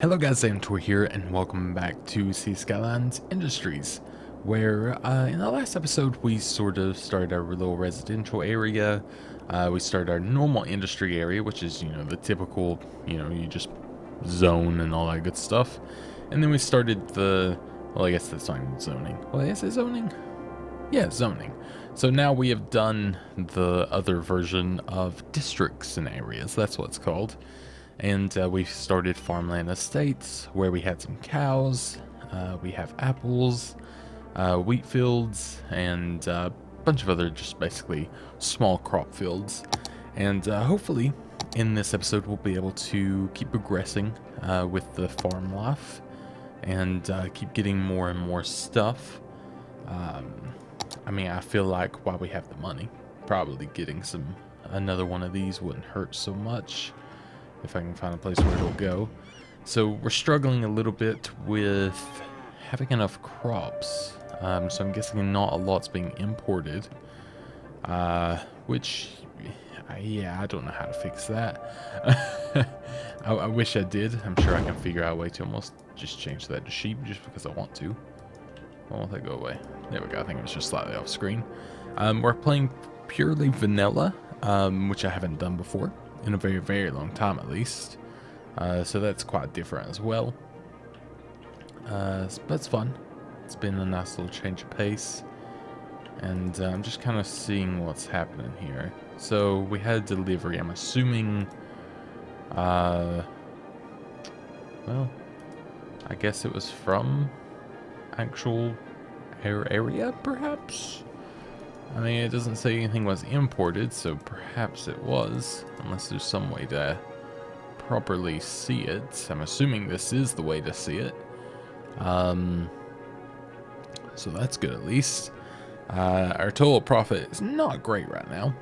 Hello guys, Zanitor here, and welcome back to Skylines Industries, where in the last episode we sort of started our little residential area. We started our normal industry area, which is, the typical, you just zone and all that good stuff. And then we started well, I guess that's not even zoning. Well, is it zoning? Yeah, zoning. So now we have done the other version of districts and areas, that's what it's called. And we started farmland estates where we had some cows, we have apples, wheat fields, and a bunch of other just basically small crop fields. And hopefully in this episode we'll be able to keep progressing with the farm life and keep getting more and more stuff. I mean, I feel like while we have the money, probably getting another one of these wouldn't hurt so much. If I can find a place where it'll go. So we're struggling a little bit with having enough crops. So I'm guessing not a lot's being imported. Which, yeah, I don't know how to fix that. I wish I did. I'm sure I can figure out a way to almost just change that to sheep just because I want to. Why won't that go away? There we go. I think it was just slightly off screen. We're playing purely vanilla, which I haven't done before. In a very, very long time at least. So that's quite different as well. But it's fun. It's been a nice little change of pace. And I'm just kind of seeing what's happening here. So we had a delivery. I'm assuming... well, I guess it was from actual area, perhaps? I mean, it doesn't say anything was imported, so perhaps it was, unless there's some way to properly see it. I'm assuming this is the way to see it. So that's good at least. Our total profit is not great right now.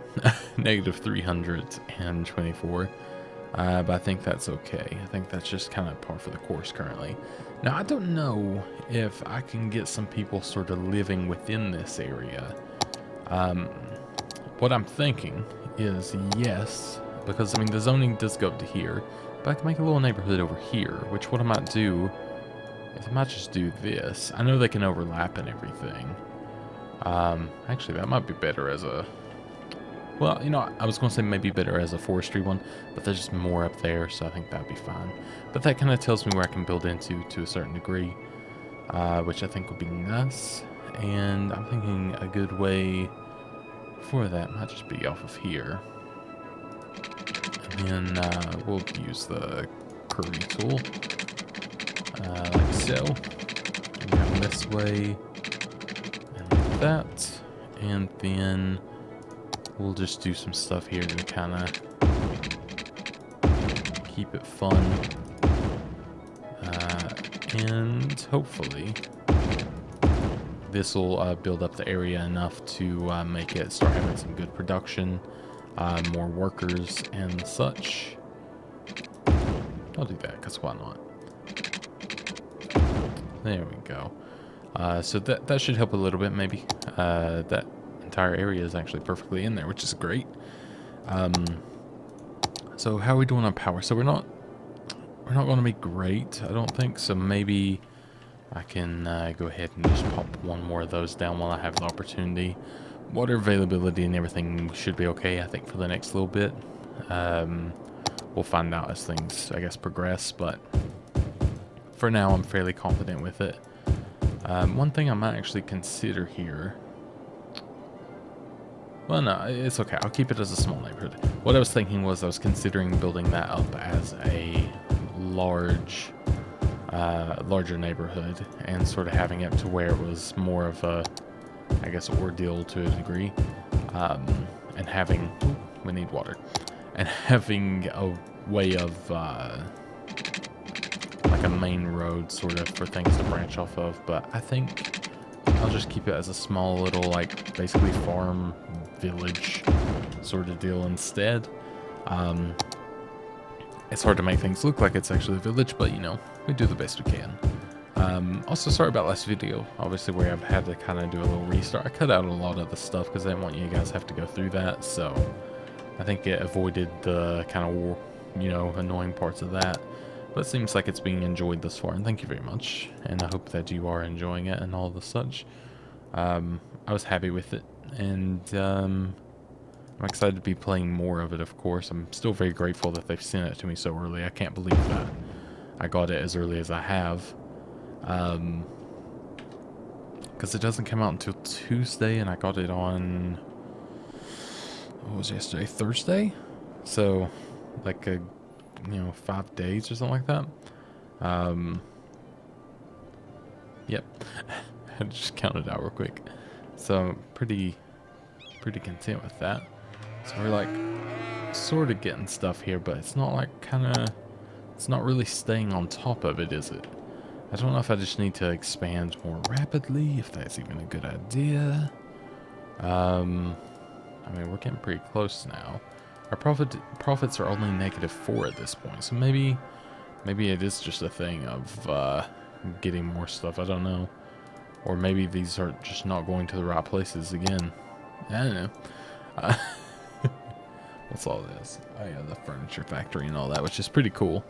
Negative 324. But I think that's okay. I think that's just kind of par for the course currently. Now, I don't know if I can get some people sort of living within this area. What I'm thinking is yes, because I mean the zoning does go up to here, but I can make a little neighborhood over here, which what I might do is I might just do this. I know they can overlap and everything. Actually that might be better as a, well, I was going to say maybe better as a forestry one, but there's just more up there, so I think that'd be fine. But that kind of tells me where I can build into to a certain degree, which I think would be nice. And I'm thinking a good way for that might just be off of here. And then we'll use the curry tool, like so. And come this way, and like that. And then we'll just do some stuff here to kind of keep it fun. And hopefully this will build up the area enough to make it start having some good production, more workers and such. I'll do that because why not? There we go. So that should help a little bit maybe. That entire area is actually perfectly in there, which is great. So how are we doing on power? So we're not going to be great, I don't think. So maybe I can go ahead and just pop one more of those down while I have the opportunity. Water availability and everything should be okay, I think, for the next little bit. We'll find out as things, I guess, progress, but for now I'm fairly confident with it. One thing I might actually consider here... Well, no, it's okay. I'll keep it as a small neighborhood. What I was thinking was I was considering building that up as a larger neighborhood and sort of having it to where it was more of a, I guess, ordeal to a degree, and having, we need water, and having a way of like a main road sort of for things to branch off of. But I think I'll just keep it as a small little, like, basically farm village sort of deal instead. It's hard to make things look like it's actually a village, but we do the best we can. Also, sorry about last video, obviously, where I've had to kind of do a little restart. I cut out a lot of the stuff because I didn't want you guys to have to go through that, so I think it avoided the kind of, annoying parts of that. But it seems like it's being enjoyed thus far, and thank you very much. And I hope that you are enjoying it and all the such. I was happy with it, and I'm excited to be playing more of it, of course. I'm still very grateful that they've sent it to me so early. I can't believe that I got it as early as I have. Because it doesn't come out until Tuesday, and I got it on, what was yesterday? Thursday? So, like 5 days or something like that. Yep. I just counted out real quick. So I'm pretty content with that. So we're like sort of getting stuff here, but it's not like it's not really staying on top of it, is it? I don't know if I just need to expand more rapidly, if that's even a good idea. I mean, we're getting pretty close now. Our profits are only -4 at this point, so maybe it is just a thing of getting more stuff. I don't know, or maybe these are just not going to the right places again. I don't know. What's all this? Oh yeah, the furniture factory and all that, which is pretty cool.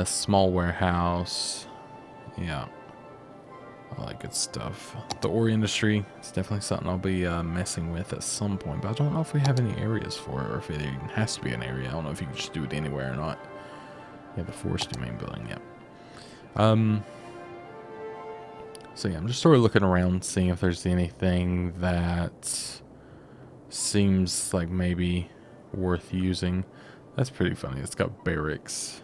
Small warehouse. Yeah. All that good stuff. The ore industry is definitely something I'll be messing with at some point, but I don't know if we have any areas for it, or if it even has to be an area. I don't know if you can just do it anywhere or not. Yeah, the forestry main building, yeah. So yeah, I'm just sort of looking around, seeing if there's anything that seems like maybe worth using. That's pretty funny. It's got barracks.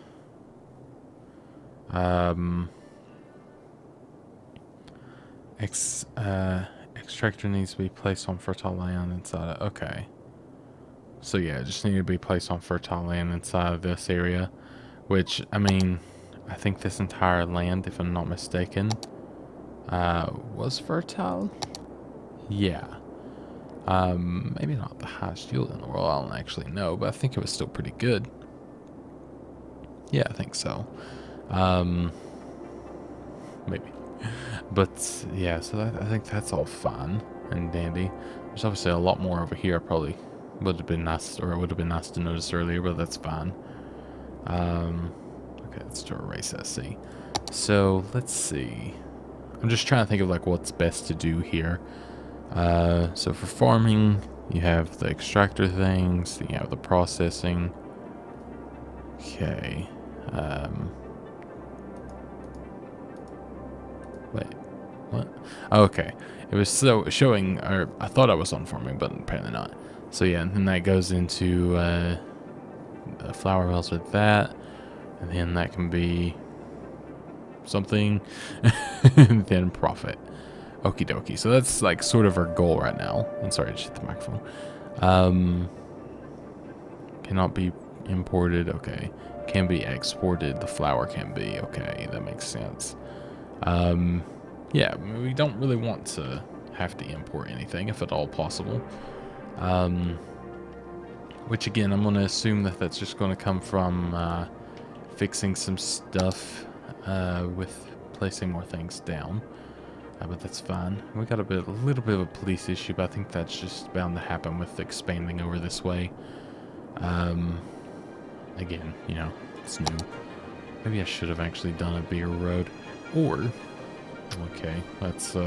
Extractor needs to be placed on fertile land inside of, okay. So yeah, it just needed to be placed on fertile land inside of this area, which, I mean, I think this entire land, if I'm not mistaken, was fertile? Yeah. Maybe not the highest yield in the world, I don't actually know, but I think it was still pretty good. Yeah, I think so. Maybe. But yeah, so I think that's all fine and dandy. There's obviously a lot more over here. Probably would have been nice, or it would have been nice to notice earlier, but that's fine. Okay, let's do erase SC. So let's see. I'm just trying to think of like what's best to do here. So for farming, you have the extractor things, you have the processing. Okay. Wait, what? Oh, okay. It was showing, or I thought I was on farming, but apparently not. So yeah, and then that goes into flour mills with that, and then that can be something, and then profit. Okie dokie. So that's like sort of our goal right now. I'm sorry, I just hit the microphone. Cannot be imported. Okay. Can be exported. The flour can be. Okay, that makes sense. Yeah, we don't really want to have to import anything if at all possible. Which again, I'm going to assume that that's just going to come from fixing some stuff with placing more things down. But that's fine. We got a little bit of a police issue, but I think that's just bound to happen with expanding over this way. Again, you know, it's new. Maybe I should have actually done a bigger road. Or, okay, let's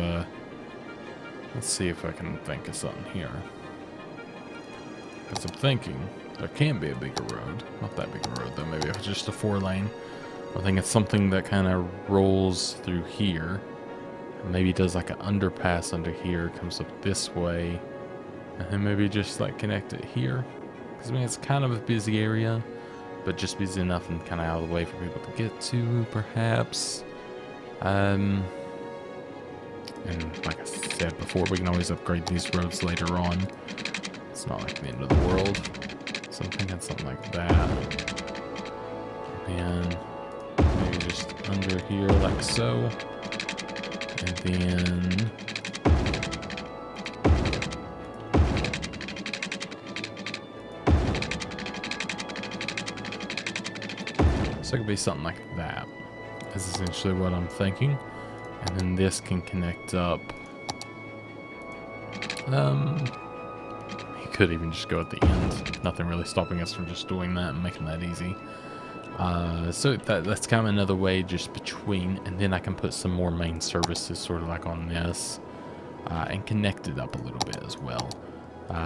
see if I can think of something here. Because I'm thinking there can be a bigger road. Not that big a road though, maybe it's just a 4-lane. I think it's something that kind of rolls through here. Maybe does like an underpass under here, comes up this way, and then maybe just like connect it here. Because I mean, it's kind of a busy area, but just busy enough and kind of out of the way for people to get to, perhaps. And like I said before, we can always upgrade these roads later on. It's not like the end of the world. So I'm thinking something like that. And maybe just under here like so. And then so it could be something like that. Is essentially what I'm thinking. And then this can connect up. You could even just go at the end. Nothing really stopping us from just doing that and making that easy. So that's kind of another way just between, and then I can put some more main services sort of like on this and connect it up a little bit as well.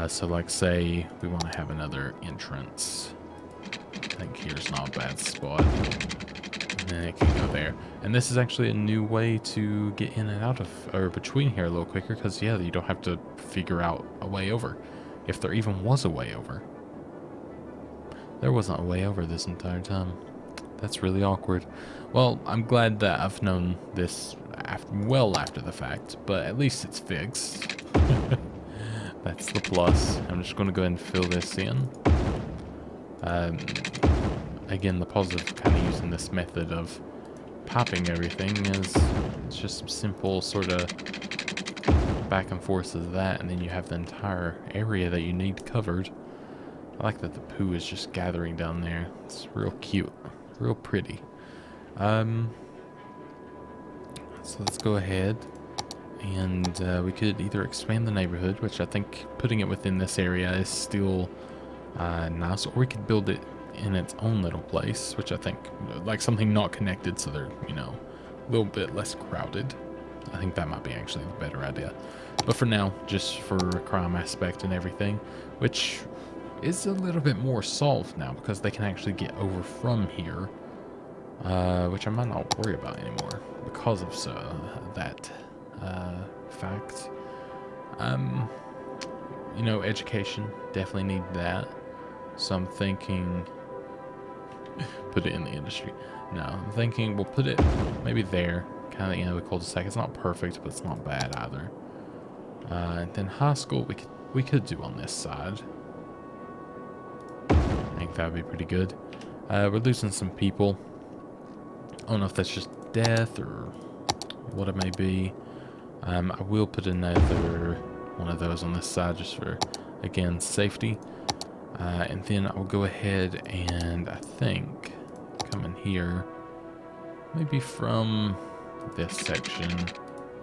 So like say we want to have another entrance. I think here's not a bad spot. And then it can go there. And this is actually a new way to get in and out of, or between here a little quicker, because yeah, you don't have to figure out a way over. If there even was a way over. There wasn't a way over this entire time. That's really awkward. Well, I'm glad that I've known this well after the fact, but at least it's fixed. That's the plus. I'm just going to go ahead and fill this in. Again, the positive kind of using this method of popping everything is it's just some simple sort of back and forth of that, and then you have the entire area that you need covered. I like that the poo is just gathering down there. It's real cute, real pretty. So let's go ahead and we could either expand the neighborhood, which I think putting it within this area is still nice, or we could build it in its own little place, which I think like something not connected, so they're, you know, a little bit less crowded. I think that might be actually the better idea. But for now, just for a crime aspect and everything, which is a little bit more solved now because they can actually get over from here, which I might not worry about anymore because of that fact. You know, education, definitely need that. So I'm thinking put it in the industry. No, I'm thinking we'll put it maybe there, kind of the end of the cul-de-sac. It's not perfect, but it's not bad either. And then high school we could do on this side. I think that would be pretty good. We're losing some people. I don't know if that's just death or what it may be. I will put another one of those on this side just for, again, safety. And then I'll go ahead and I think come in here, maybe from this section,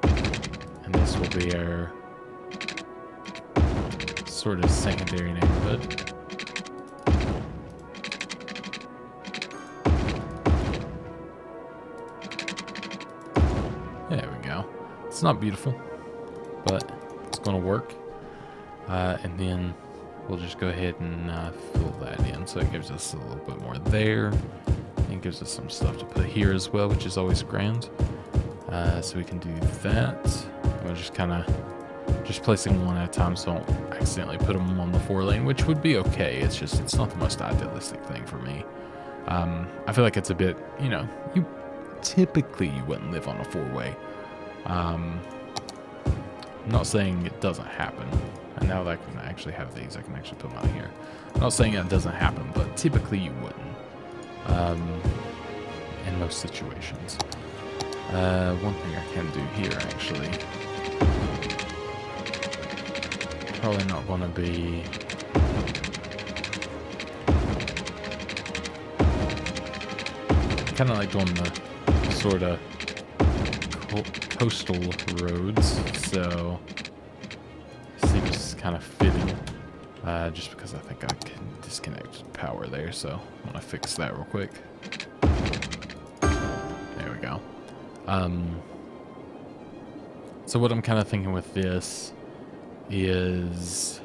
and this will be our sort of secondary neighborhood. There we go. It's not beautiful, but it's going to work. And then we'll just go ahead and fill that in. So it gives us a little bit more there. And gives us some stuff to put here as well, which is always grand. So we can do that. We're just kind of just placing one at a time so I don't accidentally put them on the 4-lane, which would be okay. It's just, it's not the most idealistic thing for me. I feel like it's a bit, you know, typically you wouldn't live on a 4-way. I'm not saying it doesn't happen. And now that I can actually have these, I can actually put them out here. I'm not saying that doesn't happen, but typically you wouldn't. In most situations. One thing I can do here, actually. Probably not going to be... kind of like doing the sort of coastal roads, so seems kind of fitting. Just because I think I can disconnect power there, so I want to fix that real quick. There we go. So what I'm kind of thinking with this is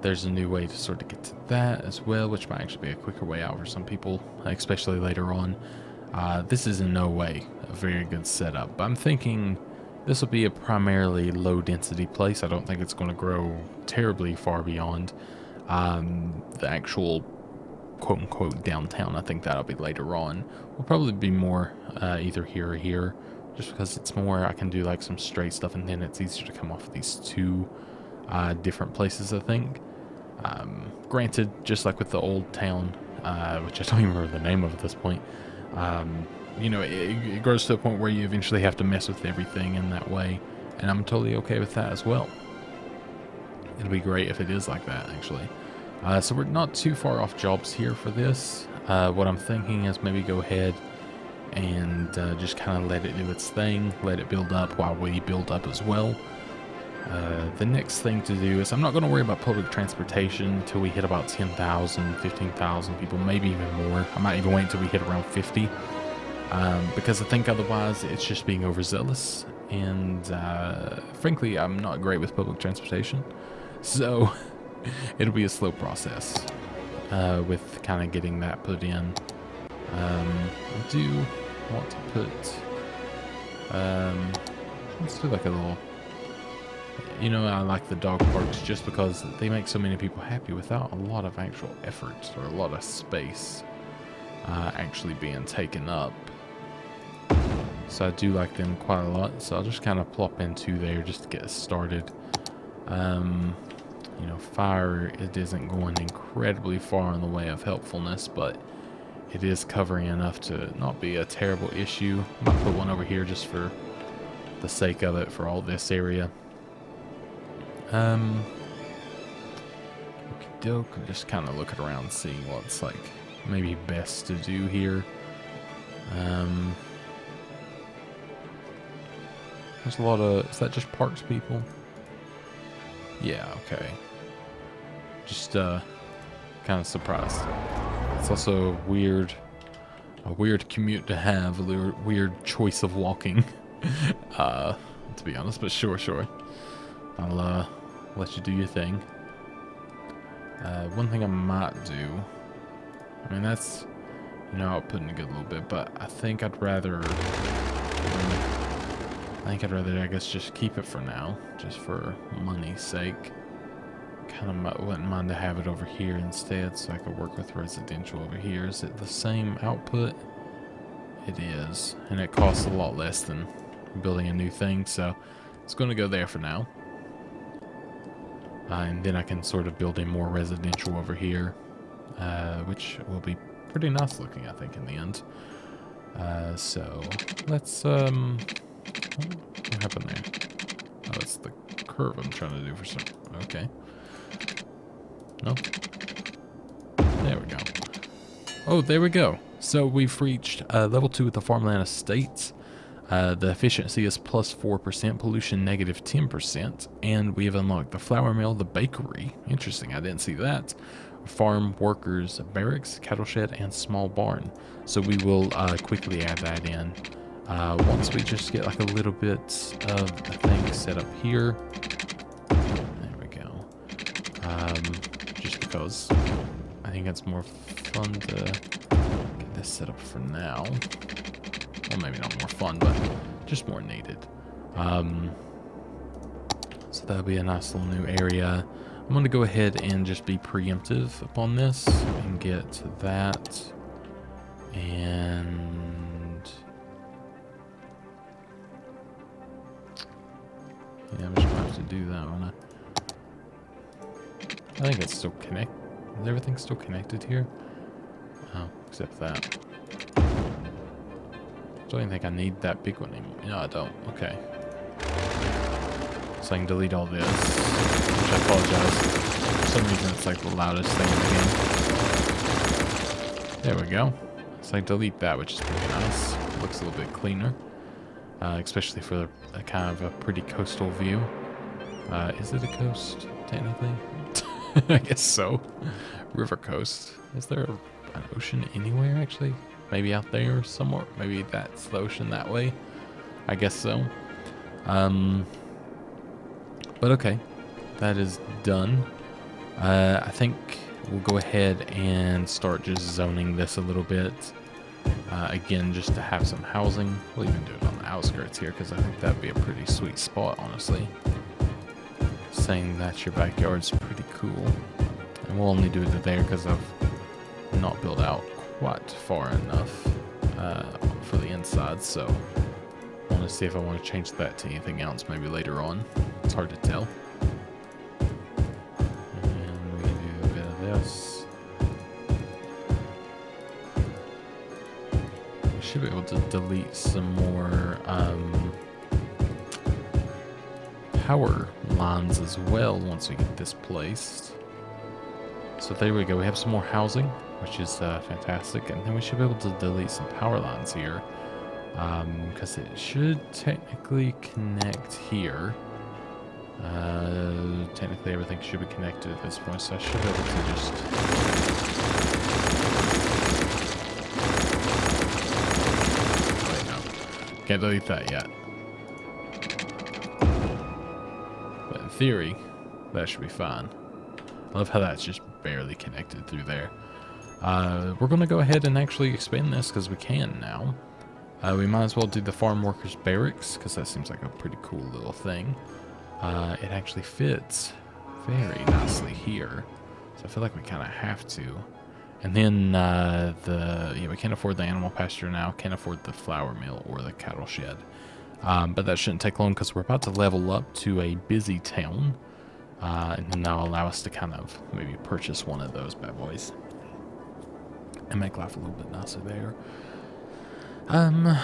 there's a new way to sort of get to that as well, which might actually be a quicker way out for some people, especially later on. This is in no way a very good setup, but I'm thinking this will be a primarily low density place. I don't think it's going to grow terribly far beyond the actual quote unquote downtown. I think that'll be later on. Will probably be more either here or here, just because it's more, I can do like some straight stuff, and then it's easier to come off of these two different places, I think. Granted, just like with the old town, which I don't even remember the name of at this point, you know, it grows to a point where you eventually have to mess with everything in that way, and I'm totally okay with that as well. It'll be great if it is like that, actually. So we're not too far off jobs here for this. What I'm thinking is maybe go ahead and just kind of let it do its thing, let it build up while we build up as well. The next thing to do is I'm not going to worry about public transportation until we hit about 10,000, 15,000 people, maybe even more. I might even wait until we hit around 50, because I think otherwise it's just being overzealous. And frankly, I'm not great with public transportation, so it'll be a slow process with kind of getting that put in. I do want to put, let's do like a little, I like the dog parks just because they make so many people happy without a lot of actual effort or a lot of space actually being taken up. So I do like them quite a lot. So I'll just kind of plop into there just to get us started. Fire, it isn't going incredibly far in the way of helpfulness, but it is covering enough to not be a terrible issue. I might put one over here just for the sake of it for all this area. Okey-doke, just kind of looking around, seeing what's like maybe best to do here. There's a lot of, is that just parks people? Yeah, okay. Just kind of surprised. It's also a weird commute to have, a weird choice of walking. To be honest, but sure. I'll let you do your thing. One thing I might do, I mean that's, outputting a good little bit, but I think I'd rather, I guess, just keep it for now, just for money's sake. Kind of wouldn't mind to have it over here instead, so I could work with residential over here. Is it the same output? It is, and it costs a lot less than building a new thing, so it's going to go there for now. And then I can sort of build a more residential over here, which will be pretty nice looking, I think, in the end. So let's what happened there? Oh, it's the curve I'm trying to do for some. Okay. No. There we go. Oh, there we go. So we've reached level 2 with the farmland estates. The efficiency is plus 4%, pollution negative 10%, and we have unlocked the flour mill, the bakery. Interesting, I didn't see that. Farm workers barracks, cattle shed, and small barn. So we will quickly add that in. Once we just get like a little bit of a thing set up here. There we go. Just because I think it's more fun to get this set up for now. Well, maybe not more fun, but just more needed. So that'll be a nice little new area. I'm going to go ahead and just be preemptive upon this and get that. And yeah, I'm just going to have to do that one. I think it's still connected. Is everything still connected here? Oh, except that. I don't even think I need that big one anymore. No, I don't. Okay. So I can delete all this, which I apologize. For some reason, it's like the loudest thing in the game. There we go. So I delete that, which is pretty nice. It looks a little bit cleaner, especially for a kind of a pretty coastal view. Is it a coast, technically? I guess so. River coast. Is there an ocean anywhere, actually? Maybe out there somewhere. Maybe that's the ocean that way. I guess so. But okay. That is done. I think we'll go ahead and start just zoning this a little bit. Again, just to have some housing. We'll even do it on the outskirts here because I think that'd be a pretty sweet spot, honestly. Saying that your backyard's pretty cool. And we'll only do it there because I've not built out quite far enough for the inside, so I want to see if I want to change that to anything else maybe later on. It's hard to tell. And we can do a bit of this. We should be able to delete some more power lines as well once we get this placed. So there we go, we have some more housing, which is fantastic, and then we should be able to delete some power lines here, because it should technically connect here. Technically everything should be connected at this point, so I should be able to just... Wait, no. Can't delete that yet. But in theory, that should be fine. I love how that's just barely connected through there. We're going to go ahead and actually expand this because we can now. We might as well do the farm workers barracks because that seems like a pretty cool little thing. It actually fits very nicely here, so I feel like we kind of have to. And then we can't afford the animal pasture now, can't afford the flour mill or the cattle shed. But that shouldn't take long because we're about to level up to a busy town, and then that'll allow us to kind of maybe purchase one of those bad boys and make life a little bit nicer there. I'm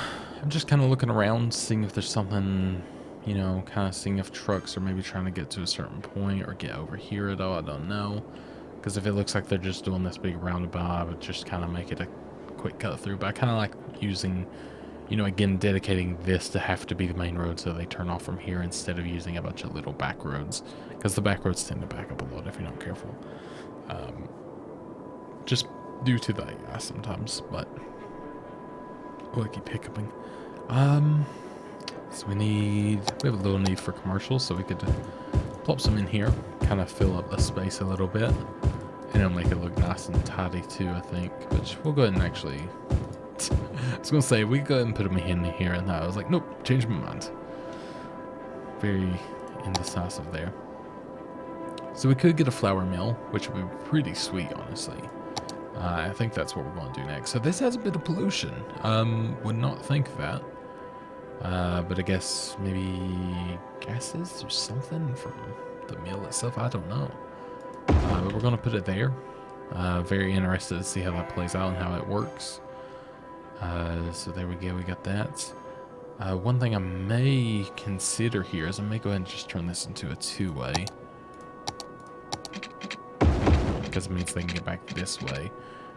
just kind of looking around, seeing if there's something, you know, kind of seeing if trucks are maybe trying to get to a certain point or get over here at all. I don't know. Because if it looks like they're just doing this big roundabout, I would just kind of make it a quick cut through. But I kind of like using, you know, again, dedicating this to have to be the main road so they turn off from here instead of using a bunch of little back roads. Because the back roads tend to back up a lot if you're not careful. Just due to the AI sometimes, but... Oh, I keep hiccuping. So we have a little need for commercials, so we could plop some in here, kind of fill up the space a little bit, and it'll make it look nice and tidy too, I think. But we'll go ahead and actually, I was gonna say we go ahead and put them in here, and I was like, nope, change my mind. Very indecisive there. So we could get a flour mill, which would be pretty sweet, honestly. I think that's what we're going to do next. So this has a bit of pollution. Would not think that. But I guess maybe gases or something from the mill itself. I don't know. But we're going to put it there. Very interested to see how that plays out and how it works. So there we go. We got that. One thing I may consider here is I may go ahead and just turn this into a two-way. Because it means they can get back this way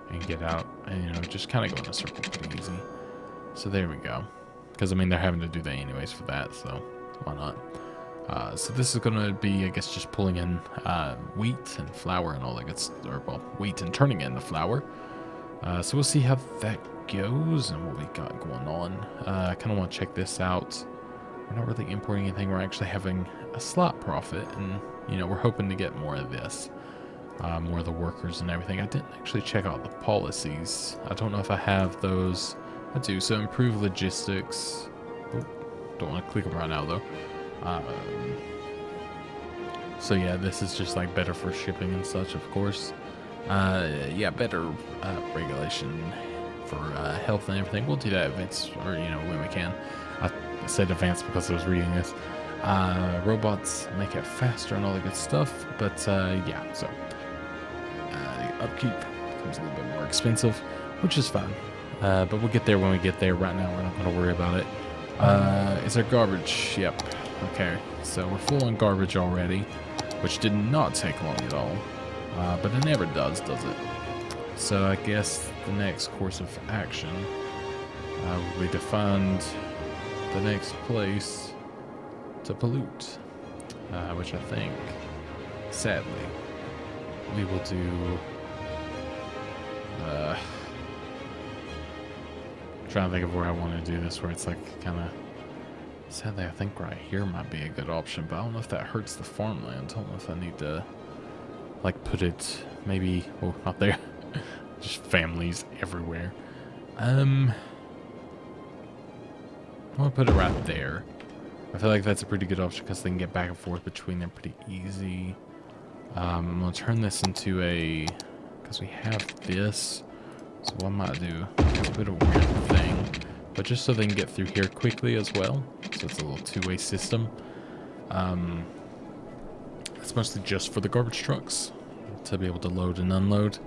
and get out and, you know, just kind of go in a circle pretty easy. So there we go. Because, I mean, they're having to do that anyways for that, so why not? So this is going to be, I guess, just pulling in wheat and flour and all that good stuff. Or, well, wheat and turning it into flour. So we'll see how that goes and what we got going on. I kind of want to check this out. We're not really importing anything. We're actually having a slight profit, and, you know, we're hoping to get more of this. More of the workers and everything. I didn't actually check out the policies. I don't know if I have those. I do. So improve logistics. Oh, don't want to click them right now though. So yeah, this is just like better for shipping and such, of course. Yeah, better regulation for health and everything. We'll do that advanced, or you know, when we can. I said advanced because I was reading this. Robots make it faster and all the good stuff. But yeah, so. Upkeep becomes a little bit more expensive, which is fine. But we'll get there when we get there. Right now, we're not going to worry about it. Is there garbage? Yep. Okay, so we're full on garbage already, which did not take long at all. But it never does it? So I guess the next course of action will be to find the next place to pollute, which I think, sadly, we will do... trying to think of where I want to do this, where it's like kind of... Sadly, I think right here might be a good option, but I don't know if that hurts the farmland. I don't know if I need to, like, put it maybe... Oh, not there. Just families everywhere. I want to put it right there. I feel like that's a pretty good option because they can get back and forth between them pretty easy. I'm going to turn this into a... Because we have this. So what I might do... It's a bit of a weird thing. But just so they can get through here quickly as well. So it's a little two-way system. It's mostly just for the garbage trucks. To be able to load and unload.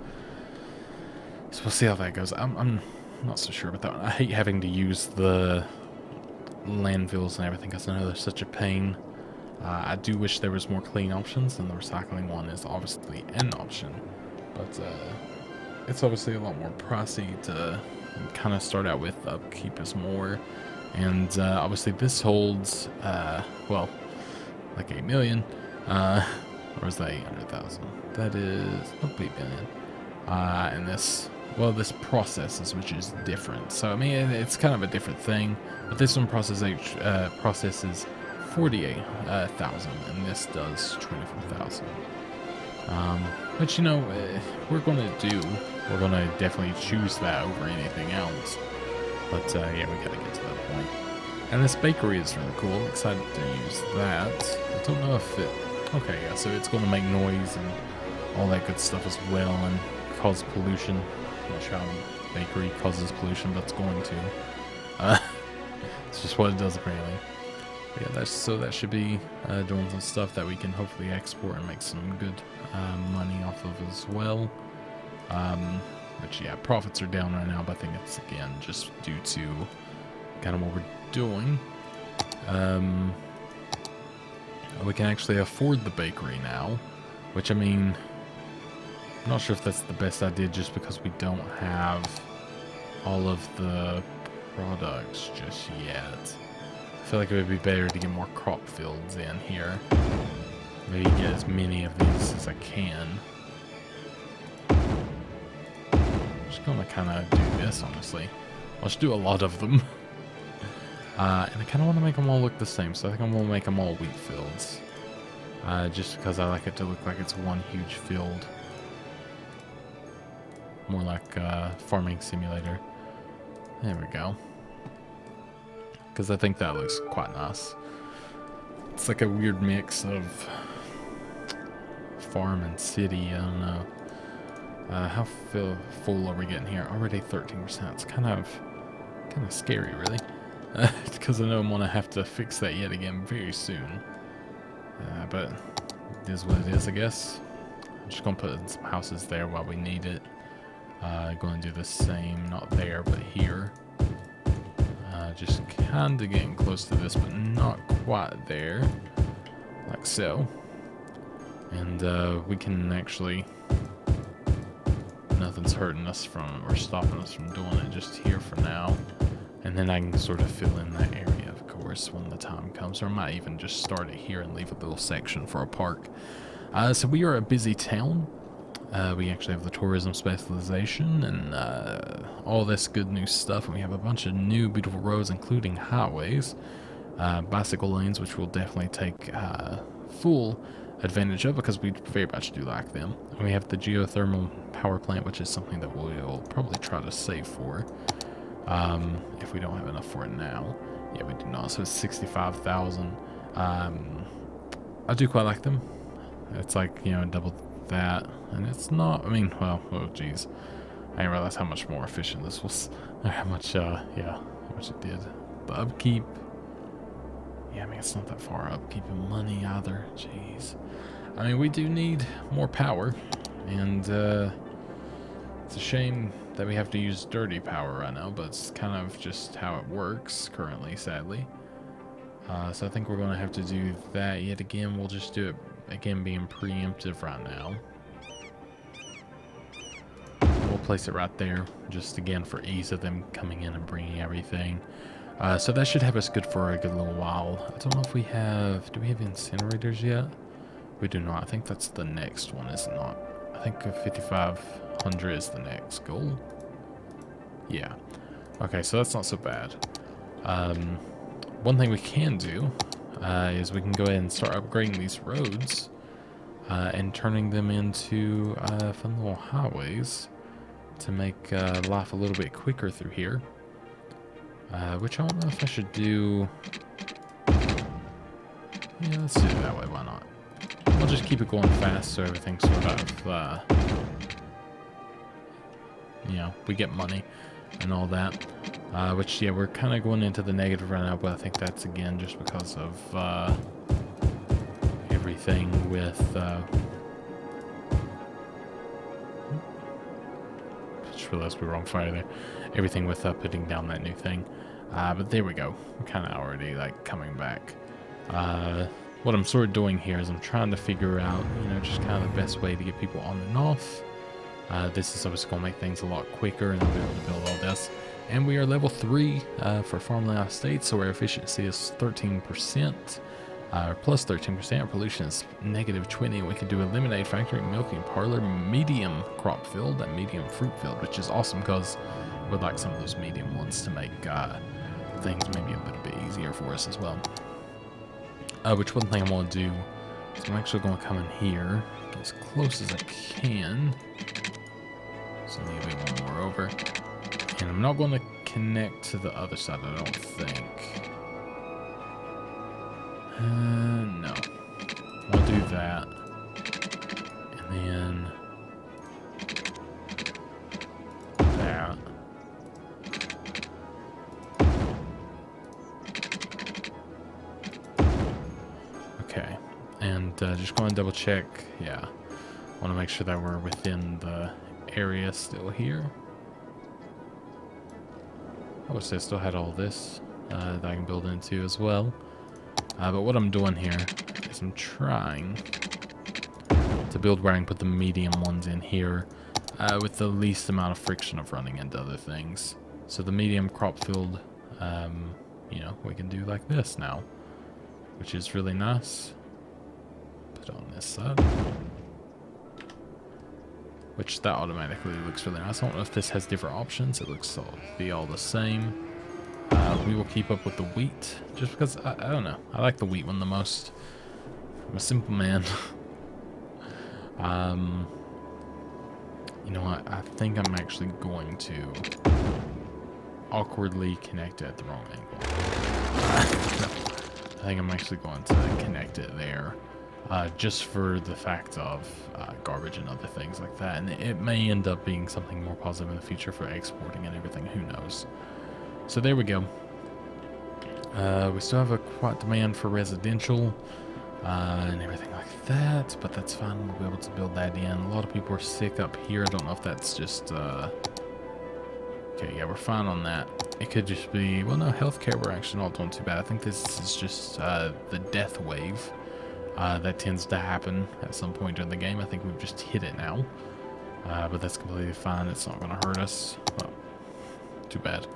So we'll see how that goes. I'm not so sure about that one. I hate having to use the landfills and everything because I know they're such a pain. I do wish there was more clean options, and the recycling one is obviously an option. But it's obviously a lot more pricey to kind of start out with. Upkeep is more. And obviously this holds, well, like 8 million. Or is that 800,000? That is not 8 million. And this, well, this processes, which is different. So I mean, it's kind of a different thing. But this one processes 48,000, and this does 24,000. Which, you know, we're gonna definitely choose that over anything else. But yeah, we gotta get to that point. And this bakery is really cool. I'm excited to use that. I don't know if it... Okay, yeah, so it's going to make noise and all that good stuff as well and cause pollution. I'm not sure how a bakery causes pollution, but it's going to. It's just what it does, apparently. But yeah, that should be doing some stuff that we can hopefully export and make some good money off of as well. Which, yeah, profits are down right now, but I think it's, again, just due to kind of what we're doing. We can actually afford the bakery now, which, I mean, I'm not sure if that's the best idea just because we don't have all of the products just yet. I feel like it would be better to get more crop fields in here. Maybe get as many of these as I can. I'm just gonna kind of do this, honestly. I'll just do a lot of them. And I kind of want to make them all look the same, so I think I'm going to make them all wheat fields. Just because I like it to look like it's one huge field. More like a farming simulator. There we go. Because I think that looks quite nice. It's like a weird mix of farm and city, I don't know. How full are we getting here? Already 13%. It's kind of scary, really. Because I know I'm going to have to fix that yet again very soon. But it is what it is, I guess. I'm just going to put some houses there while we need it. Going to do the same, not there, but here. Just kind of getting close to this, but not quite there. Like so. And we can actually... Nothing's hurting us from, or stopping us from doing it just here for now. And then I can sort of fill in that area, of course, when the time comes. Or I might even just start it here and leave a little section for a park. So we are a busy town. We actually have the tourism specialization and all this good new stuff. And we have a bunch of new beautiful roads, including highways. Bicycle lanes, which we'll definitely take full advantage of because we very much do like them. And we have the geothermal power plant, which is something that we'll probably try to save for. If we don't have enough for it now. Yeah, we do not. So it's 65,000. I do quite like them. It's like, you know, double that. And it's not, I mean, well, oh geez. I didn't realize how much more efficient this was. How much, yeah, how much it did. The upkeep. Yeah, I mean, it's not that far upkeep in money either. Jeez. I mean, we do need more power. And, it's a shame that we have to use dirty power right now, but it's kind of just how it works currently, sadly. So I think we're going to have to do that yet again. We'll just do it again being preemptive right now. We'll place it right there, just again for ease of them coming in and bringing everything. So that should have us good for a good little while. I don't know if we have, do we have incinerators yet? We do not. I think that's the next one, is it not? I think 5,500 is the next goal. Yeah. Okay, so that's not so bad. One thing we can do is we can go ahead and start upgrading these roads and turning them into fun little highways to make life a little bit quicker through here. Which I don't know if I should do. Yeah, let's do it that way. Why not? We'll just keep it going fast so everything sort of, you know, we get money and all that. Which, yeah, we're kind of going into the negative right now, but I think that's, again, just because of everything with... just realized we were on fire there. Everything with putting down that new thing. But there we go. We're kind of already, like, coming back. What I'm sort of doing here is I'm trying to figure out, you know, just kind of the best way to get people on and off. This is obviously going to make things a lot quicker, and I'll be able to build all this. And we are level 3 for farmland estate, so our efficiency is 13%. Plus 13%. Pollution is negative 20. We could do a lemonade factory, milking parlor, medium crop field, and medium fruit field, which is awesome because we'd like some of those medium ones to make things maybe a little bit easier for us as well. Which one thing I want to do is I'm actually going to come in here as close as I can. So maybe one more over. And I'm not going to connect to the other side, I don't think. No. I'll do that. And then that. Okay. And just going to double check. Yeah. I want to make sure that we're within the area still here. I wish I still had all this that I can build into as well. But what I'm doing here is I'm trying to build where I can put the medium ones in here with the least amount of friction of running into other things. So the medium crop field, you know, we can do like this now, which is really nice. Put it on this side. Which that automatically looks really nice. I don't know if this has different options. It looks to be all the same. We will keep up with the wheat, just because, I don't know. I like the wheat one the most. I'm a simple man. You know what? I think I'm actually going to awkwardly connect it at the wrong angle. I think I'm actually going to connect it there. Just for the fact of garbage and other things like that. And it may end up being something more positive in the future for exporting and everything. Who knows? So there we go. We still have a quite demand for residential and everything like that, but that's fine. We'll be able to build that in. A lot of people are sick up here. I don't know if that's just... Okay, yeah, we're fine on that. It could just be... Well, no, healthcare we're actually not doing too bad. I think this is just the death wave that tends to happen at some point during the game. I think we've just hit it now. But that's completely fine. It's not going to hurt us. Well, too bad.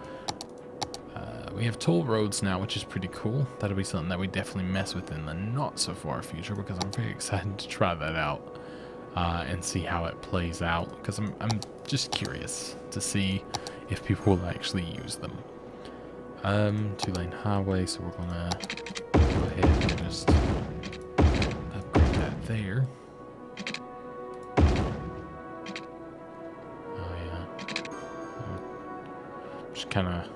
We have toll roads now, which is pretty cool. That'll be something that we definitely mess with in the not so far future, because I'm very excited to try that out and see how it plays out, because I'm just curious to see if people will actually use them. 2-lane highway, so we're gonna go ahead and just upgrade that there. Oh yeah, just kind of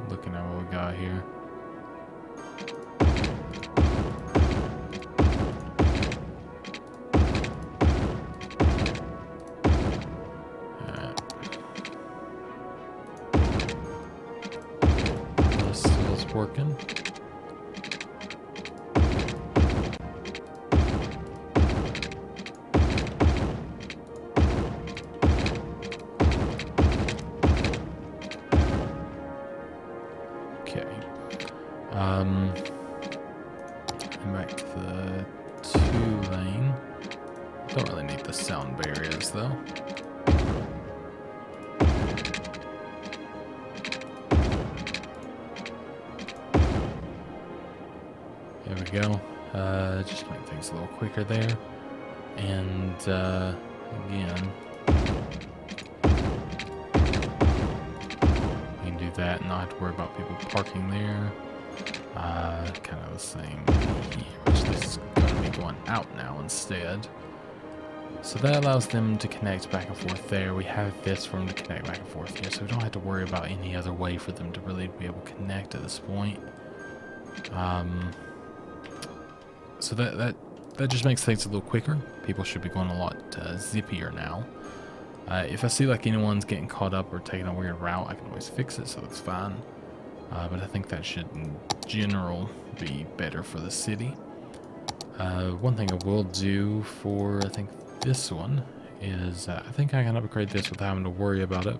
looking at what we got here. This is working. And back to the 2-lane. Don't really need the sound barriers though. There we go. Just make things a little quicker there. And again, we can do that and not have to worry about people parking there. Kind of the same here, which this is going to be going out now instead. So that allows them to connect back and forth there. We have this for them to connect back and forth here, so we don't have to worry about any other way for them to really be able to connect at this point. So that just makes things a little quicker. People should be going a lot zippier now. If I see like anyone's getting caught up or taking a weird route, I can always fix it, so that's fine. But I think that should, in general, be better for the city. One thing I will do for, I think, this one is, I think I can upgrade this without having to worry about it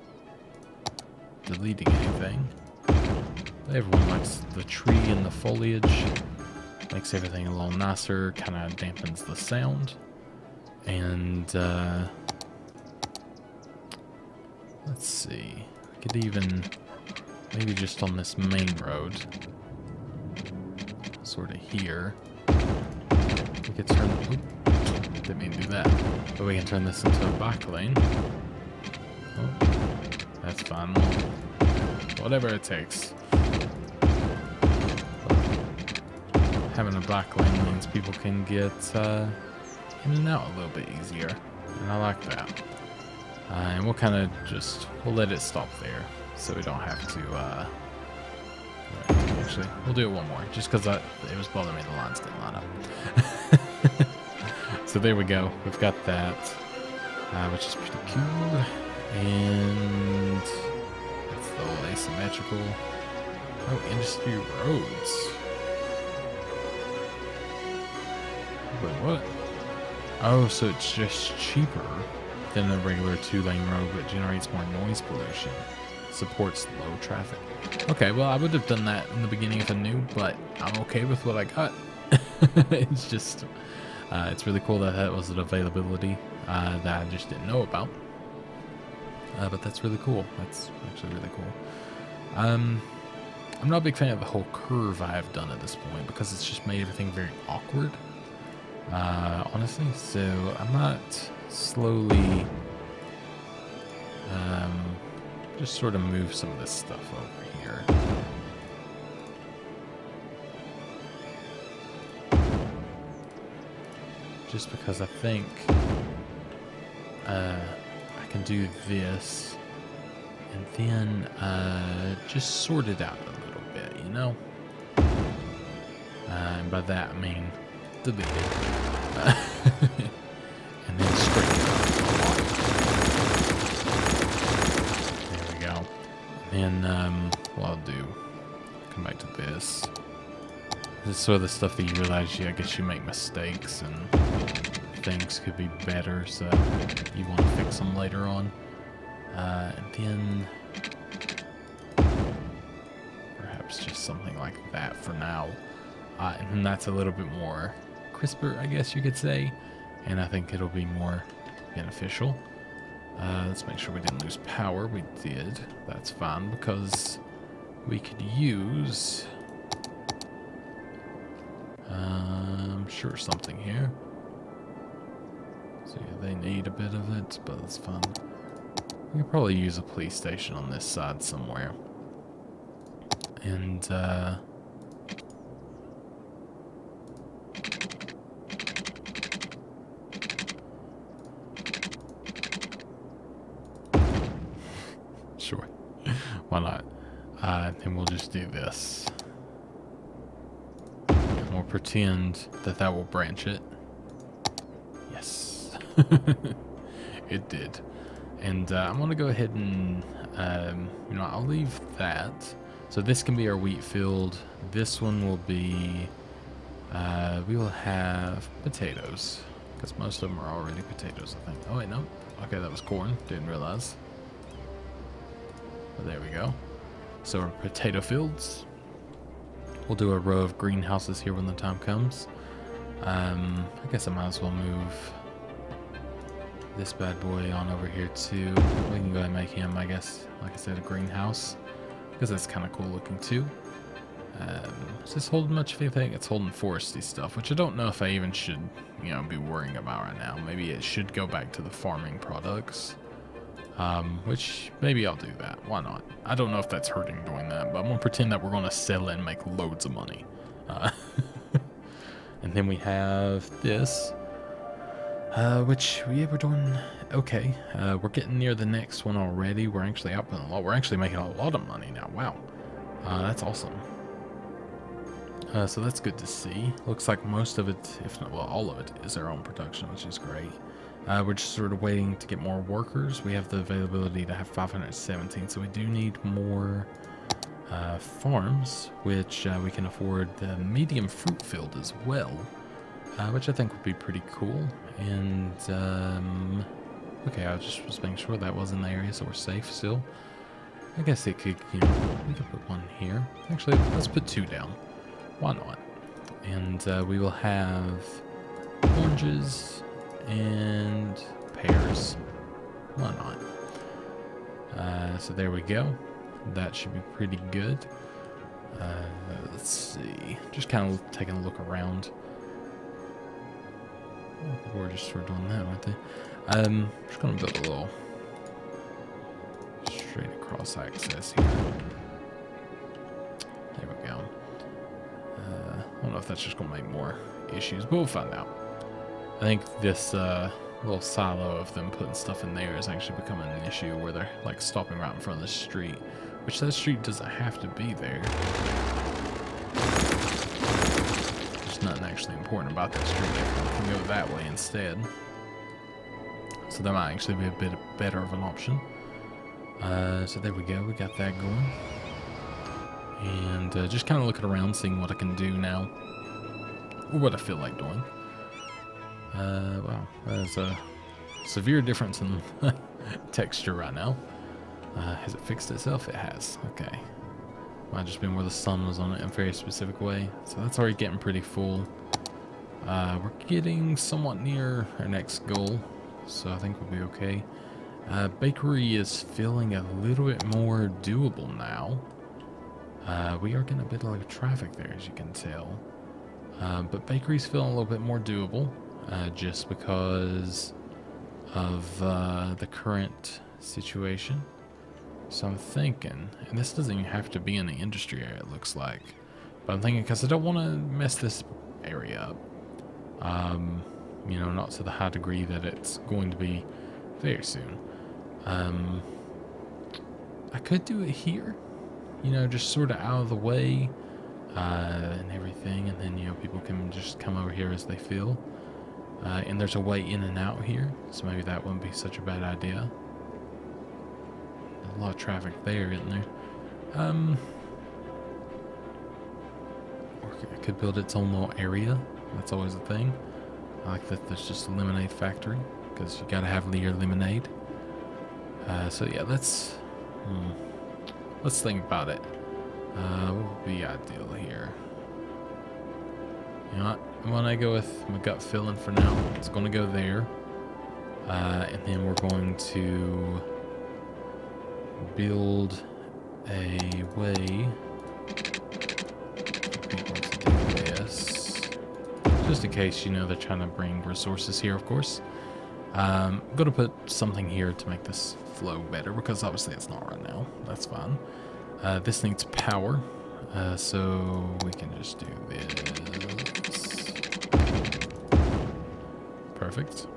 deleting anything. Everyone likes the tree and the foliage. Makes everything a little nicer, kind of dampens the sound. And, let's see. I could even... maybe just on this main road, sort of here, We could turn... Oop, didn't mean to do that. But we can turn this into a back lane. Oh, that's fine. Whatever it takes. Having a back lane means people can get in and out a little bit easier. And I like that. And we'll kind of just... We'll let it stop there. So we don't have to... Actually, we'll do it one more. Just because it was bothering me the lines didn't line up. So there we go. We've got that. Which is pretty cool. And... It's a little asymmetrical. Oh, industry roads. Wait, what? Oh, so it's just cheaper than a regular 2-lane road, but generates more noise pollution. Supports low traffic. Okay, well, I would have done that in the beginning if I knew, but I'm okay with what I got. It's just, it's really cool that that was an availability that I just didn't know about. But that's really cool. That's actually really cool. I'm not a big fan of the whole curve I have done at this point because it's just made everything very awkward. Honestly, so I might slowly just sort of move some of this stuff over here. Just because I think I can do this and then just sort it out a little bit, you know? And by that I mean delete it. And then straighten it out. There we go. And then what I'll do, come back to this. This is sort of the stuff that you realize I guess you make mistakes and things could be better, so you want to fix them later on. And then perhaps just something like that for now. And that's a little bit more crisper, I guess you could say, and I think it'll be more beneficial. Let's make sure we didn't lose power. We did. That's fine because we could use sure something here. So yeah, they need a bit of it, but that's fun. We could probably use a police station on this side somewhere. And sure, why not? And we'll just do this. And we'll pretend that that will branch it. Yes. It did. And I'm going to go ahead and, you know, I'll leave that. So this can be our wheat field. This one will be, we will have potatoes. Because most of them are already potatoes, I think. Oh, wait, no. Okay, that was corn. Didn't realize. But there we go. So our potato fields. We'll do a row of greenhouses here when the time comes. I guess I might as well move this bad boy on over here too. We can go ahead and make him, I guess, like I said, a greenhouse. Because that's kind of cool looking too. Is this holding much of anything? It's holding foresty stuff, which I don't know if I even should, you know, be worrying about right now. Maybe it should go back to the farming products. Which maybe I'll do that. Why not? I don't know if that's hurting doing that, but I'm gonna pretend that we're gonna sell it and make loads of money. And then we have this, which we're doing okay. We're getting near the next one already. We're actually outputting a lot. We're actually making a lot of money now. Wow, that's awesome. So that's good to see. Looks like most of it, if not well, all of it, is our own production, which is great. We're just sort of waiting to get more workers. We have the availability to have 517, so we do need more farms, which we can afford the medium fruit field as well, which I think would be pretty cool. And okay, I just was making sure that was in the area, so we're safe still. I guess it could, you know, we could put one here. Actually, let's put 2 down. Why not? And we will have oranges and pears. Why not? So there we go. That should be pretty good. Let's see. Just kind of taking a look around. We're just sort of doing that, aren't they? Just gonna build a little straight across access here. There we go. I don't know if that's just gonna make more issues, but we'll find out. I think this little silo of them putting stuff in there is actually becoming an issue where they're like stopping right in front of the street, which that street doesn't have to be there. There's nothing actually important about that street. You can go that way instead. So that might actually be a bit better of an option. So there we go, we got that going. And just kind of looking around, seeing what I can do now, or what I feel like doing. Wow, there's a severe difference in texture right now. Has it fixed itself? It has. Okay. Might have just been where the sun was on it in a very specific way. So that's already getting pretty full. We're getting somewhat near our next goal, so I think we'll be okay. Bakery is feeling a little bit more doable now. We are getting a bit of traffic there, as you can tell. But bakery's feeling a little bit more doable, just because of the current situation. So I'm thinking, and this doesn't even have to be in the industry area, it looks like, but I'm thinking, because I don't want to mess this area up, you know, not to the high degree that it's going to be very soon. I could do it here, you know, just sort of out of the way, and everything, and then, you know, people can just come over here as they feel. And there's a way in and out here, so maybe that wouldn't be such a bad idea. There's a lot of traffic there, isn't there? Or it could build its own little area. That's always a thing. I like that there's just a lemonade factory, because you gotta have your lemonade. So yeah, let's think about it. What would be ideal here? You know what? When I go with my gut feeling for now, it's going to go there. And then we're going to build a way for people to do this. Just in case, you know, they're trying to bring resources here, of course. I'm going to put something here to make this flow better, because obviously it's not right now. That's fine. This needs power, so we can just do this. Perfect.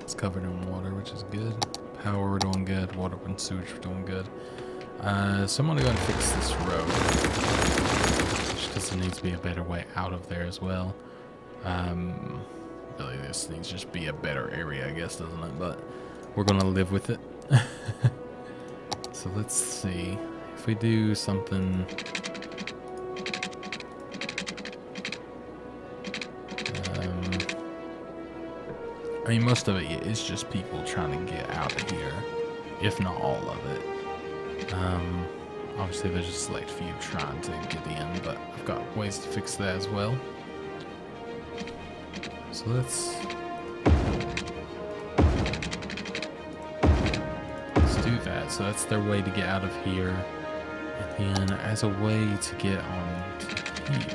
It's covered in water, which is good. Power, we're doing good. Water and sewage, we're doing good. So I'm going to go and fix this road, just because there needs to be a better way out of there as well. Really, this needs to just be a better area, I guess, doesn't it? But we're going to live with it. So let's see if we do something. I mean, most of it is just people trying to get out of here, if not all of it. Obviously, there's a select few trying to get in, but I've got ways to fix that as well. So let's do that. So that's their way to get out of here, and then as a way to get on to here,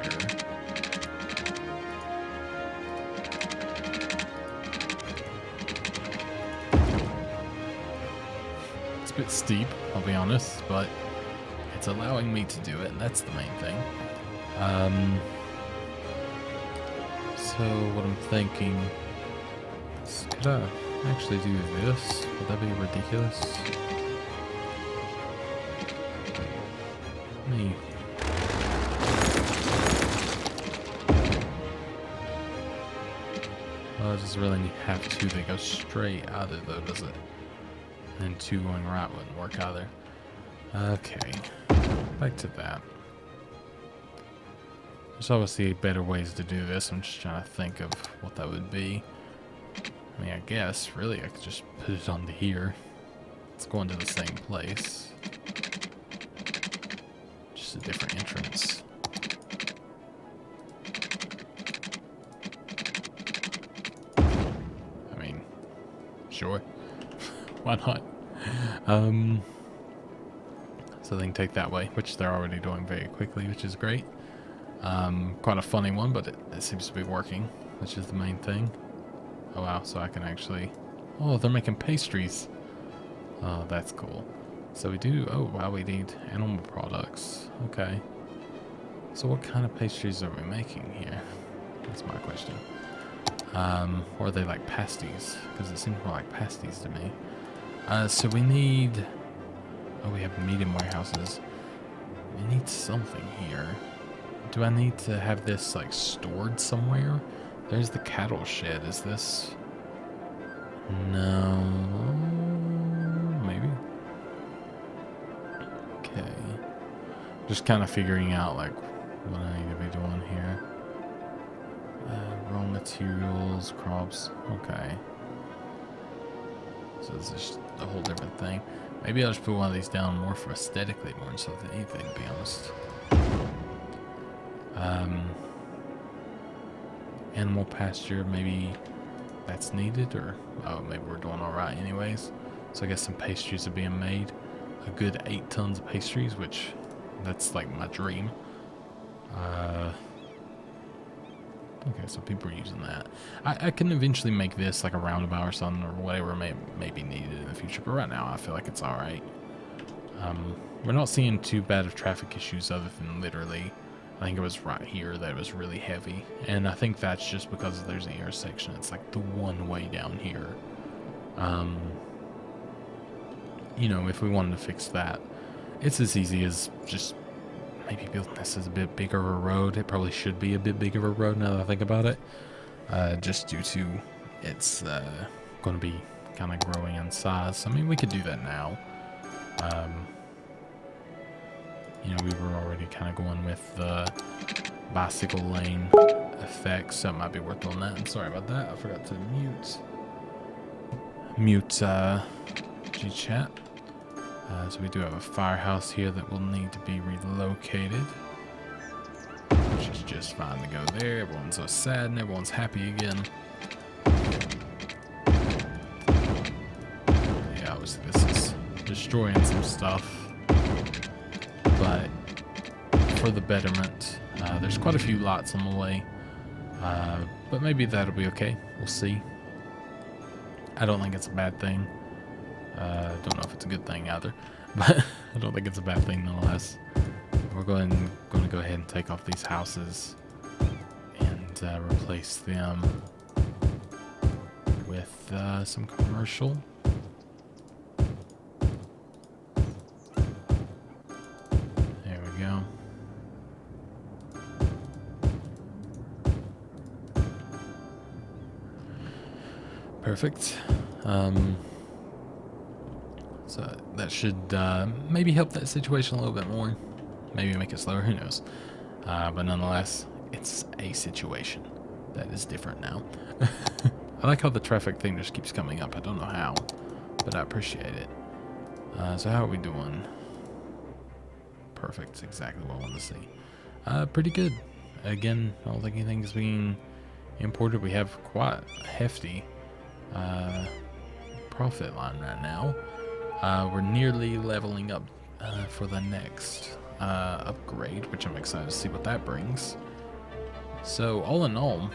it's a bit steep, I'll be honest, but it's allowing me to do it, and that's the main thing. So what I'm thinking is, could I actually do this? Would that be ridiculous? Me. Well, it doesn't really have two that go straight either, though, does it? And then two going right wouldn't work either. Okay, back to that. There's obviously better ways to do this. I'm just trying to think of what that would be. I mean, I guess, really, I could just put it onto here. It's going to the same place. Just a different entrance. I mean, sure. Why not? So they can take that way, which they're already doing very quickly, which is great. Quite a funny one, but it seems to be working. which is the main thing. Oh wow, so I can actually... Oh, they're making pastries. Oh, that's cool. So we do... Oh wow, we need animal products. Okay. So what kind of pastries are we making here? That's my question. Or are they like pasties? Because it seems more like pasties to me. So we need... Oh, we have medium warehouses. We need something here. Do I need to have this like stored somewhere? There's the cattle shed. Is this... No... Maybe? Okay. Just kind of figuring out like what I need to be doing here. Raw materials, crops. Okay. So this is a whole different thing. Maybe I'll just put one of these down more for aesthetically more so than anything, to be honest. Animal pasture, maybe that's needed, or oh, maybe we're doing all right anyways. So I guess some pastries are being made. A good 8 tons of pastries, which that's like my dream. Okay, so people are using that. I can eventually make this like a roundabout or something, or whatever may be needed in the future, but right now I feel like it's alright. We're not seeing too bad of traffic issues other than literally, I think it was right here that it was really heavy. And I think that's just because there's an intersection. It's like the one way down here. You know, if we wanted to fix that, it's as easy as just maybe building this as a bit bigger of a road. It probably should be a bit bigger of a road now that I think about it. Just due to it's going to be kind of growing in size. I mean, we could do that now. You know, we were already kind of going with the bicycle lane effect, so it might be worth doing that. I'm sorry about that. I forgot to mute G-Chat. So we do have a firehouse here that will need to be relocated, which is just fine to go there. Everyone's so sad and everyone's happy again. Yeah, obviously this is destroying some stuff, but for the betterment. There's quite a few lots on the way, but maybe that'll be okay. We'll see. I don't think it's a bad thing. Don't know if it's a good thing either, but I don't think it's a bad thing nonetheless. We're going to go ahead and take off these houses and replace them with some commercial. There we go. Perfect. So that should maybe help that situation a little bit more. Maybe make it slower, who knows. But nonetheless, it's a situation that is different now. I like how the traffic thing just keeps coming up. I don't know how, but I appreciate it. So how are we doing? Perfect, exactly what I want to see. Pretty good. Again, I don't think anything's being imported. We have quite a hefty profit line right now. We're nearly leveling up for the next upgrade, which I'm excited to see what that brings. So all in all,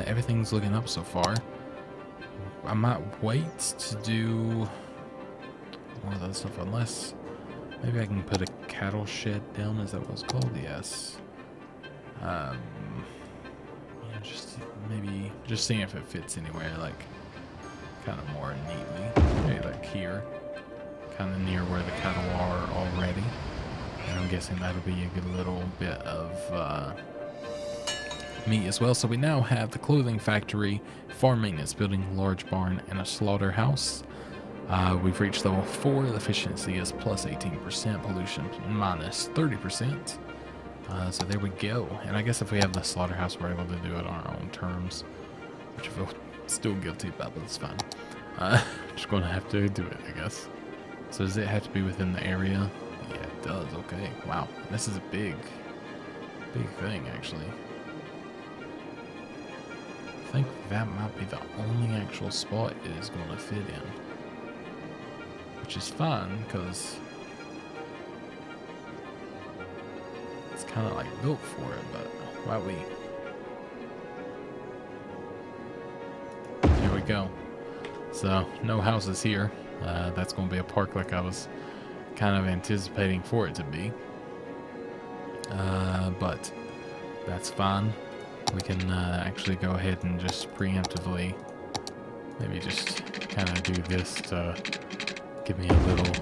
everything's looking up so far. I might wait to do more of that stuff unless maybe I can put a cattle shed down. Is that what it's called? Yes. Yeah, just seeing if it fits anywhere, like kind of more neatly. Maybe like here, kind of near where the cattle are already. And I'm guessing that'll be a good little bit of meat as well. So we now have the clothing factory, farm maintenance building, large barn, and a slaughterhouse. We've reached level 4. The efficiency is plus 18%, pollution minus 30%. So there we go. And I guess if we have the slaughterhouse, we're able to do it on our own terms, which I feel still guilty about, but it's fine. Just going to have to do it, I guess. So does it have to be within the area? Yeah, it does. Okay. Wow. This is a big thing, actually. I think that might be the only actual spot it is going to fit in. Which is fine, because it's kind of like built for it, but why we... go. So, no houses here. That's going to be a park like I was kind of anticipating for it to be. But that's fine. We can actually go ahead and just preemptively maybe just kind of do this to give me a little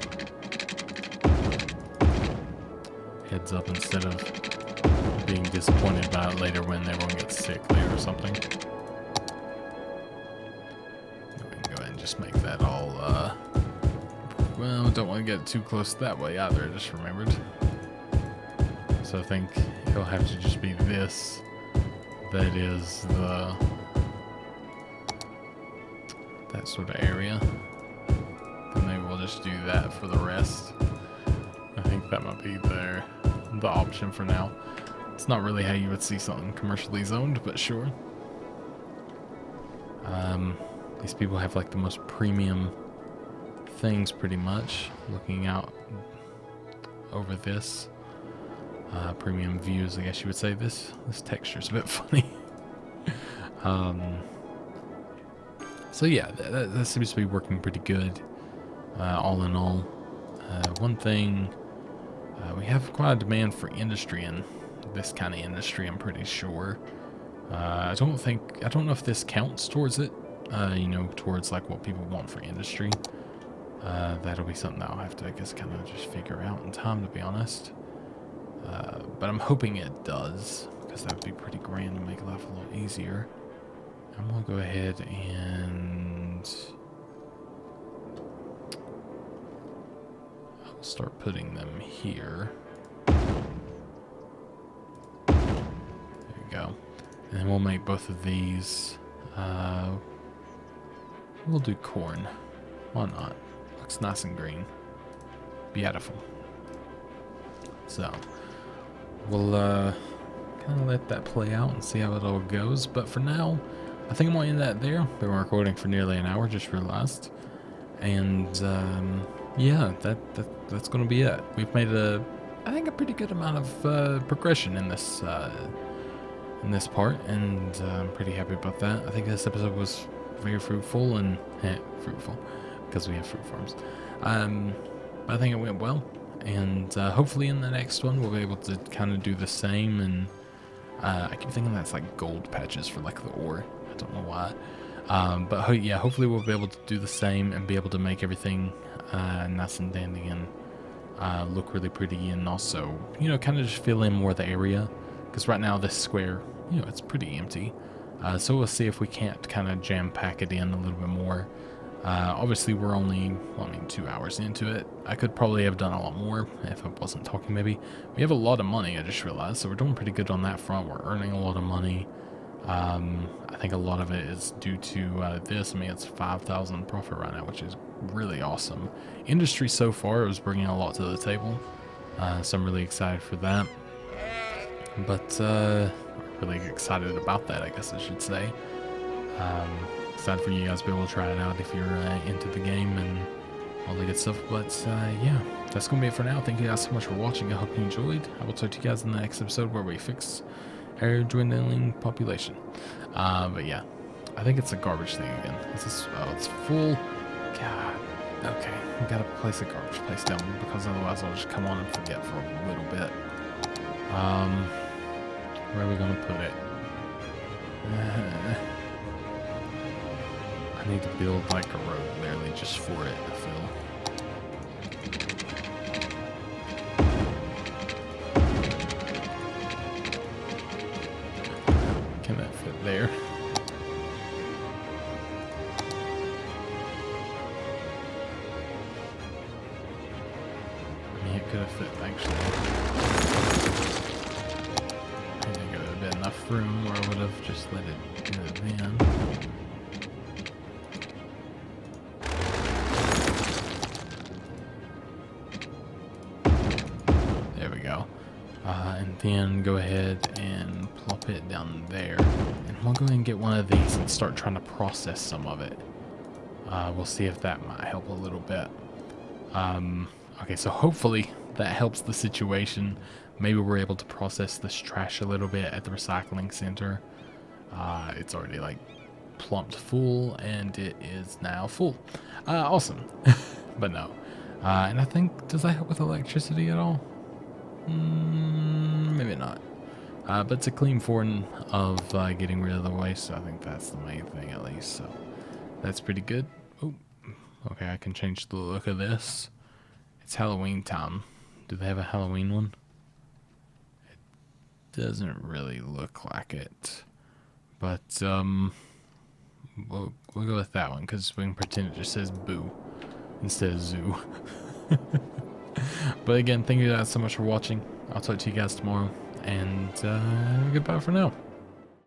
heads up instead of being disappointed by it later when everyone gets sick there or something. We can go ahead and just make that all, well, don't want to get too close that way either, I just remembered. So I think it'll have to just be this that is that sort of area. And maybe we'll just do that for the rest. I think that might be the option for now. It's not really how you would see something commercially zoned, but sure. These people have like the most premium things pretty much. Looking out over this. Premium views, I guess you would say. This texture's a bit funny. So yeah, that seems to be working pretty good, all in all. One thing, we have quite a demand for industry in this kind of industry, I'm pretty sure. I don't know if this counts towards it, you know, towards like what people want for industry. That'll be something that I'll have to, I guess, kind of just figure out in time, to be honest. But I'm hoping it does, because that would be pretty grand and make life a lot easier. I'm going to go ahead and I'll start putting them here. There you go. And then we'll make both of these. We'll do corn. Why not? Looks nice and green. Beautiful. So we'll kind of let that play out and see how it all goes. But for now, I think I'm going to end that there. Been recording for nearly an hour, just realized. And yeah, that's going to be it. We've made I think a pretty good amount of progression in this part, and I'm pretty happy about that. I think this episode was very fruitful and fruitful because we have fruit farms. I think it went well. And hopefully in the next one we'll be able to kind of do the same. And I keep thinking that's like gold patches for like the ore. I don't know why. But yeah, hopefully we'll be able to do the same and be able to make everything nice and dandy and look really pretty. And also, you know, kind of just fill in more of the area. Because right now this square, you know, it's pretty empty. So we'll see if we can't kind of jam pack it in a little bit more. Obviously we're only, well, I mean, 2 hours into it. I could probably have done a lot more if I wasn't talking maybe. We have a lot of money, I just realized, so we're doing pretty good on that front. We're earning a lot of money. I think a lot of it is due to this. I mean, it's 5,000 profit right now, which is really awesome. Industry so far is bringing a lot to the table, so I'm really excited for that. But really excited about that, I guess I should say. Excited for you guys to be able to try it out if you're into the game and all the good stuff. But yeah, that's going to be it for now. Thank you guys so much for watching. I hope you enjoyed. I will talk to you guys in the next episode where we fix our dwindling population. But yeah, I think it's a garbage thing again. Is this, oh, it's full. God. Okay, we got to place a garbage place down because otherwise I'll just come on and forget for a little bit. Where are we going to put it? I need to build like a road literally just for it, I feel. Can that fit there? I mean, it could have fit actually. I think it would have been enough room where I would have just let it do it then. And then go ahead and plop it down there. And we'll go ahead and get one of these and start trying to process some of it. We'll see if that might help a little bit. Okay, so hopefully that helps the situation. Maybe we're able to process this trash a little bit at the recycling center. It's already like plumped full, and it is now full. Awesome. But no. And I think, does that help with electricity at all? Maybe not. But it's a clean form of getting rid of the waste, so I think that's the main thing at least. So that's pretty good. Oh, okay, I can change the look of this. It's Halloween time. Do they have a Halloween one? It doesn't really look like it. But we'll go with that one because we can pretend it just says boo instead of zoo. But again, thank you guys so much for watching. I'll talk to you guys tomorrow, and goodbye for now.